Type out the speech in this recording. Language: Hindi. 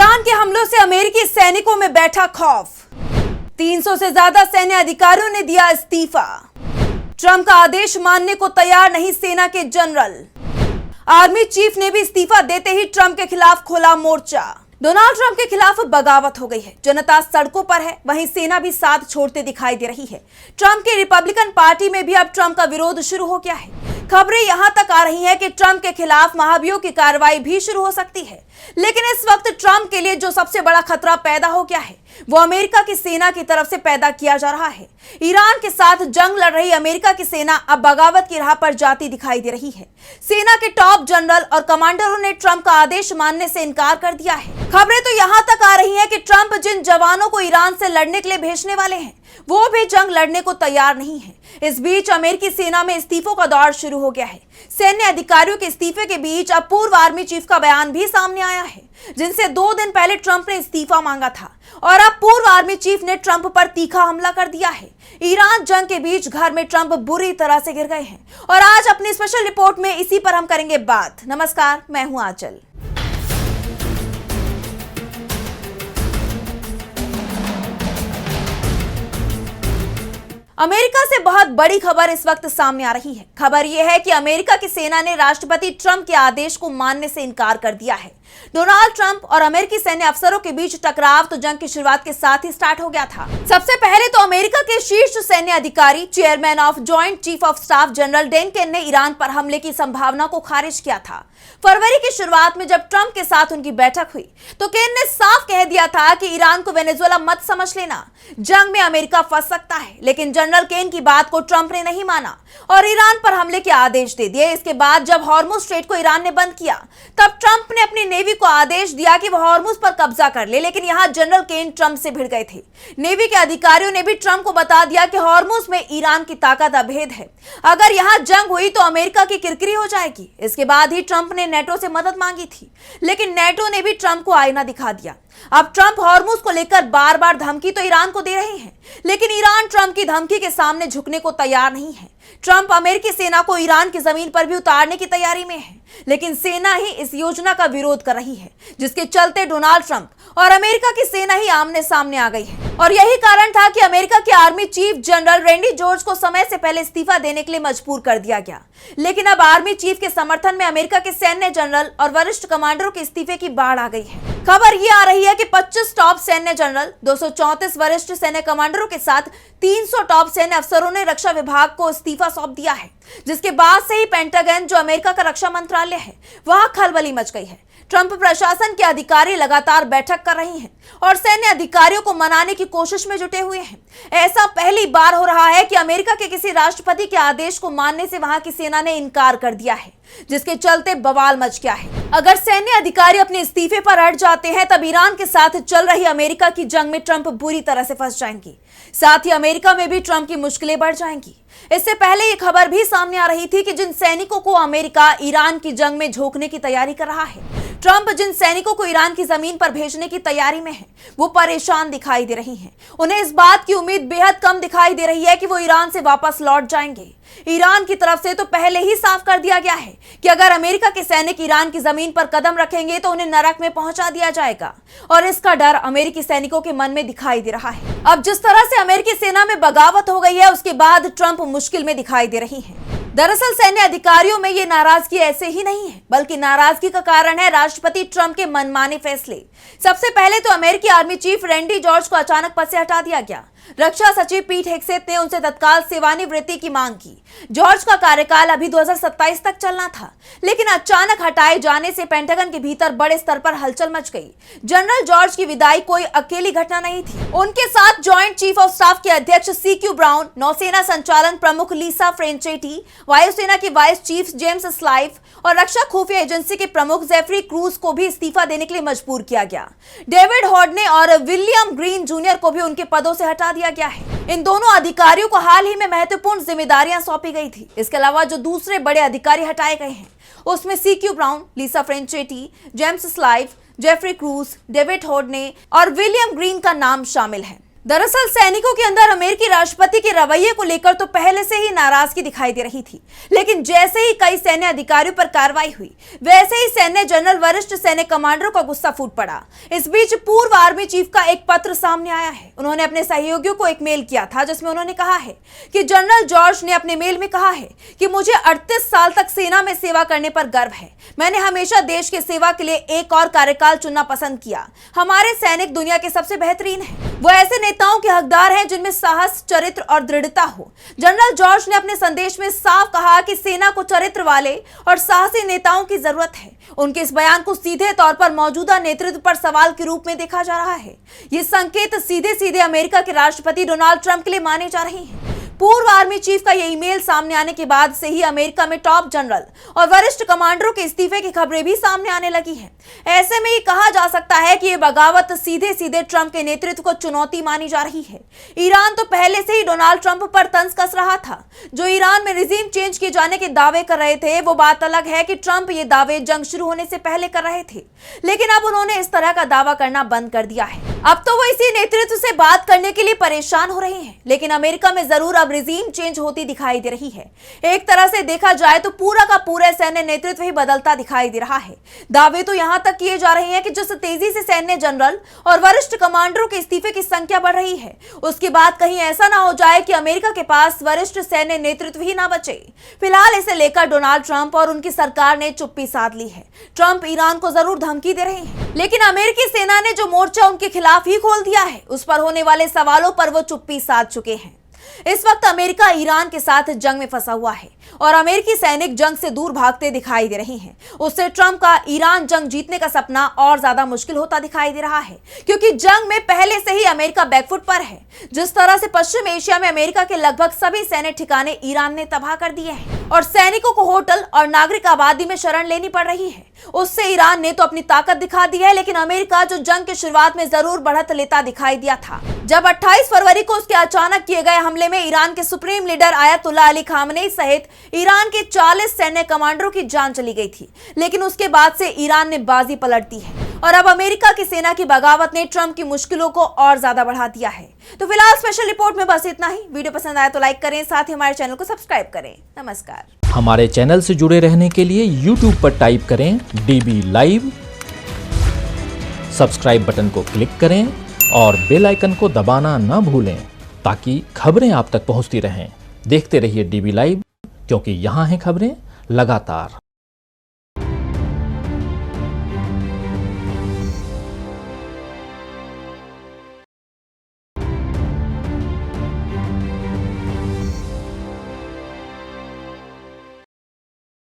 ईरान के हमलों से अमेरिकी सैनिकों में बैठा खौफ। 300 से ज्यादा सैन्य अधिकारियों ने दिया इस्तीफा। ट्रंप का आदेश मानने को तैयार नहीं सेना के जनरल। आर्मी चीफ ने भी इस्तीफा देते ही ट्रंप के खिलाफ खोला मोर्चा। डोनाल्ड ट्रंप के खिलाफ बगावत हो गई है। जनता सड़कों पर है, वहीं सेना भी साथ छोड़ते दिखाई दे रही है। ट्रंप की रिपब्लिकन पार्टी में भी अब ट्रंप का विरोध शुरू हो गया है। खबरें यहां तक आ रही हैं कि ट्रंप के खिलाफ महाभियोग की कार्रवाई भी शुरू हो सकती है। लेकिन इस वक्त ट्रंप के लिए जो सबसे बड़ा खतरा पैदा हो गया है वो अमेरिका की सेना की तरफ से पैदा किया जा रहा है। ईरान के साथ जंग लड़ रही अमेरिका की सेना अब बगावत की राह पर जाती दिखाई दे रही है। सेना के टॉप जनरल और कमांडरों ने ट्रंप का आदेश मानने से इनकार कर दिया है। खबरें तो यहां तक आ रही हैं कि ट्रंप जिन जवानों को ईरान से लड़ने के लिए भेजने वाले हैं वो भी जंग लड़ने को तैयार नहीं है। इस बीच अमेरिकी सेना में इस्तीफों का दौर शुरू हो गया है। सैन्य अधिकारियों के इस्तीफे के बीच अब पूर्व आर्मी चीफ का बयान भी सामने आया है, जिनसे 2 दिन पहले ट्रंप ने इस्तीफा मांगा था और अब पूर्व आर्मी चीफ ने ट्रंप पर तीखा हमला कर दिया है। ईरान जंग के बीच घर में ट्रंप बुरी तरह से गिर गए हैं और आज अपनी स्पेशल रिपोर्ट में इसी पर हम करेंगे बात। नमस्कार, मैं हूं आंचल। अमेरिका से बहुत बड़ी खबर इस वक्त सामने आ रही है। खबर यह है कि अमेरिका की सेना ने राष्ट्रपति ट्रंप के आदेश को मानने से इनकार कर दिया है। डोनाल्ड ट्रंप और अमेरिकी सैन्य अफसरों के बीच टकराव तो जंग की शुरुआत के साथ ही स्टार्ट हो गया था। सबसे पहले तो अमेरिका के शीर्ष सैन्य अधिकारी chairman of joint chief of staff general Dan Caine ने ईरान पर हमले की संभावना को खारिज किया था। फरवरी की शुरुआत में जब ट्रंप के साथ उनकी बैठक हुई तो केन ने साफ कह दिया था कि ईरान को वेनेजुएला मत समझ लेना, जंग में अमेरिका फंस सकता है। लेकिन जनरल केन की बात को ट्रंप ने नहीं माना और ईरान पर हमले के आदेश दे दिए। इसके बाद जब हॉर्मुज स्ट्रेट को ईरान ने बंद किया तब ट्रंप ने अपनी नेवी को आदेश दिया कि वह हॉर्मुज पर कब्जा कर ले। लेकिन यहां जनरल केन ट्रंप से भिड़ गए थे। नेवी के अधिकारियों ने भी ट्रंप को बता दिया कि हॉर्मुज में ईरान की ताकत अभेद है, अगर यहां जंग हुई तो अमेरिका की किरकिरी हो जाएगी। इसके बाद ही ट्रंप ने नेटो से मदद मांगी थी, लेकिन नेटो ने भी ट्रंप को आईना दिखा दिया। अब ट्रंप हॉर्मुज को लेकर बार बार धमकी तो ईरान को दे रहे हैं, लेकिन ईरान ट्रंप की धमकी के सामने झुकने को तैयार नहीं है। ट्रंप अमेरिकी सेना को ईरान की जमीन पर भी उतारने की तैयारी में है, लेकिन सेना ही इस योजना का विरोध कर रही है, जिसके चलते डोनाल्ड ट्रंप और अमेरिका की सेना ही आमने सामने आ गई है। और यही कारण था कि अमेरिका के army chief general Randy George को समय से पहले इस्तीफा देने के लिए मजबूर कर दिया गया। लेकिन अब आर्मी चीफ के समर्थन में अमेरिका के सैन्य जनरल और वरिष्ठ कमांडरों के इस्तीफे की बाढ़ आ गई है। खबर ये आ रही है कि 25 टॉप सैन्य जनरल, 234 वरिष्ठ सैन्य कमांडरों के साथ 300 टॉप सैन्य अफसरों ने रक्षा विभाग को इस्तीफा सौंप दिया है, जिसके बाद से ही पेंटागन, जो अमेरिका का रक्षा मंत्रालय है, वहां खलबली मच गई है। ट्रंप प्रशासन के अधिकारी लगातार बैठक कर रही हैं और सैन्य अधिकारियों को मनाने की कोशिश में जुटे हुए हैं। ऐसा पहली बार हो रहा है कि अमेरिका के किसी राष्ट्रपति के आदेश को मानने से वहां की सेना ने इनकार कर दिया है, जिसके चलते बवाल मच गया है। अगर सैन्य अधिकारी अपने इस्तीफे पर अड़ जाते हैं तब ईरान के साथ चल रही अमेरिका की जंग में ट्रंप बुरी तरह से फंस जाएंगी। साथ ही अमेरिका में भी ट्रंप की मुश्किलें बढ़ जाएंगी। इससे पहले ये खबर भी सामने आ रही थी कि जिन सैनिकों को अमेरिका ईरान की जंग में झोंकने की तैयारी कर रहा है, ट्रंप जिन सैनिकों को ईरान की जमीन पर भेजने की तैयारी में है, वो परेशान दिखाई दे रही हैं। उन्हें इस बात की उम्मीद बेहद कम दिखाई दे रही है कि वो ईरान से वापस लौट जाएंगे। ईरान की तरफ से तो पहले ही साफ कर दिया गया है कि अगर अमेरिका के सैनिक ईरान की जमीन पर कदम रखेंगे तो उन्हें नरक में पहुंचा दिया जाएगा, और इसका डर अमेरिकी सैनिकों के मन में दिखाई दे रहा है। अब जिस तरह से अमेरिकी सेना में बगावत हो गई है, उसके बाद ट्रंप मुश्किल में दिखाई दे रही है। दरअसल सैन्य अधिकारियों में ये नाराजगी ऐसे ही नहीं है, बल्कि नाराजगी का कारण है राष्ट्रपति ट्रंप के मनमाने फैसले। सबसे पहले तो अमेरिकी आर्मी चीफ रैंडी जॉर्ज को अचानक पद से हटा दिया गया। रक्षा सचिव पीट हेग्सेथ ने उनसे तत्काल सेवानिवृत्ति की मांग की। जॉर्ज का कार्यकाल अभी 2027 तक चलना था, लेकिन अचानक हटाए जाने से पेंटागन के भीतर बड़े स्तर पर हलचल मच गई। जनरल जॉर्ज की विदाई कोई अकेली घटना नहीं थी। उनके साथ जॉइंट चीफ ऑफ स्टाफ के अध्यक्ष CQ ब्राउन, नौसेना संचालन प्रमुख लीसा फ्रेंचेटी, वायुसेना के वाइस चीफ जेम्स स्लाइफ और रक्षा खुफिया एजेंसी के प्रमुख जेफरी क्रूज को भी इस्तीफा देने के लिए मजबूर किया गया। डेविड हॉर्डने और विलियम ग्रीन जूनियर को भी उनके पदों से हटा दिया गया है। इन दोनों अधिकारियों को हाल ही में महत्वपूर्ण जिम्मेदारियां सौंपी गई थी। इसके अलावा जो दूसरे बड़े अधिकारी हटाए गए हैं उसमें CQ Brown, Lisa Franchetti, James Slife, Jeffrey Kruse, David हॉर्डने और विलियम ग्रीन का नाम शामिल है। दरअसल सैनिकों के अंदर अमेरिकी राष्ट्रपति के रवैये को लेकर तो पहले से ही नाराजगी दिखाई दे रही थी, लेकिन जैसे ही कई सैन्य अधिकारियों पर कार्रवाई हुई, वैसे ही सैन्य जनरल वरिष्ठ सैन्य कमांडरों का गुस्सा फूट पड़ा। इस बीच पूर्व आर्मी चीफ का एक पत्र सामने आया है। उन्होंने अपने सहयोगियों को एक मेल किया था, जिसमें उन्होंने कहा है कि जनरल जॉर्ज ने अपने मेल में कहा है कि मुझे 38 साल तक सेना में सेवा करने पर गर्व है। मैंने हमेशा देश की सेवा के लिए एक और कार्यकाल चुनना पसंद किया। हमारे सैनिक दुनिया के सबसे बेहतरीन हैं। वो ऐसे नेताओं के हकदार हैं जिनमें साहस, चरित्र और दृढ़ता हो। जनरल जॉर्ज ने अपने संदेश में साफ कहा कि सेना को चरित्र वाले और साहसी नेताओं की जरूरत है। उनके इस बयान को सीधे तौर पर मौजूदा नेतृत्व पर सवाल के रूप में देखा जा रहा है। ये संकेत सीधे सीधे अमेरिका के राष्ट्रपति डोनाल्ड ट्रंप के लिए माने जा रहे हैं। पूर्व आर्मी चीफ का यह ईमेल सामने आने के बाद से ही अमेरिका में टॉप जनरल और वरिष्ठ कमांडरों के इस्तीफे की खबरें भी सामने आने लगी हैं। ऐसे में ये कहा जा सकता है कि ये बगावत सीधे सीधे ट्रंप के नेतृत्व को चुनौती मानी जा रही है। ईरान तो पहले से ही डोनाल्ड ट्रंप पर तंज कस रहा था। जो ईरान में रिजीम चेंज किए जाने के दावे कर रहे थे, वो बात अलग है कि ट्रंप ये दावे जंग शुरू होने से पहले कर रहे थे, लेकिन अब उन्होंने इस तरह का दावा करना बंद कर दिया है। अब तो वो इसी नेतृत्व से बात करने के लिए परेशान हो रहे हैं, लेकिन अमेरिका में जरूर अब रिजीम चेंज होती दिखाई दे रही है। एक तरह से देखा जाए तो पूरा का पूरा सैन्य नेतृत्व ही बदलता दिखाई दे रहा है। दावे तो यहां तक किए जा रहे हैं कि जिस तेजी से सैन्य जनरल और वरिष्ठ कमांडरों के इस्तीफे की संख्या बढ़ रही है, उसके बाद कहीं ऐसा ना हो जाए कि अमेरिका के पास वरिष्ठ सैन्य नेतृत्व ही ना बचे। फिलहाल इसे लेकर डोनाल्ड ट्रंप और उनकी सरकार ने चुप्पी साध ली है। ट्रंप ईरान को जरूर धमकी दे रहे हैं, लेकिन अमेरिकी सेना ने जो मोर्चा उनके खिलाफ ही खोल दिया है, उस पर होने वाले सवालों पर वो चुप्पी साध चुके हैं। इस वक्त अमेरिका ईरान के साथ जंग में फंसा हुआ है और अमेरिकी सैनिक जंग से दूर भागते दिखाई दे रहे हैं। उससे ट्रंप का ईरान जंग जीतने का सपना और ज्यादा मुश्किल होता दिखाई दे रहा है, क्योंकि जंग में पहले से ही अमेरिका बैकफुट पर है। जिस तरह से पश्चिम एशिया में अमेरिका के लगभग सभी सैन्य ठिकाने ईरान ने तबाह कर दिए हैं और सैनिकों को होटल और नागरिक आबादी में शरण लेनी पड़ रही है, उससे ईरान ने तो अपनी ताकत दिखा दी है। लेकिन अमेरिका जो जंग की शुरुआत में जरूर बढ़त लेता दिखाई दिया था, जब 28 फरवरी को उसके अचानक किए गए हमले में ईरान के supreme leader Ayatollah Ali Khamenei सहित ईरान के 40 सैन्य कमांडरों की जान चली गई थी। लेकिन उसके बाद से ईरान ने बाजी पलट दी है और अब अमेरिका की सेना की बगावत ने ट्रंप की मुश्किलों को और ज्यादा बढ़ा दिया है। तो फिलहाल स्पेशल रिपोर्ट में बस इतना ही। वीडियो पसंद आया तो लाइक करें, साथ ही हमारे चैनल को सब्सक्राइब करें। नमस्कार। हमारे चैनल से जुड़े रहने के लिए YouTube पर टाइप करें DB लाइव, सब्सक्राइब बटन को क्लिक करें और बेल आइकन को दबाना न भूलें, ताकि खबरें आप तक पहुंचती रहें। देखते रहिए DB लाइव, क्योंकि यहाँ हैं खबरें लगातार।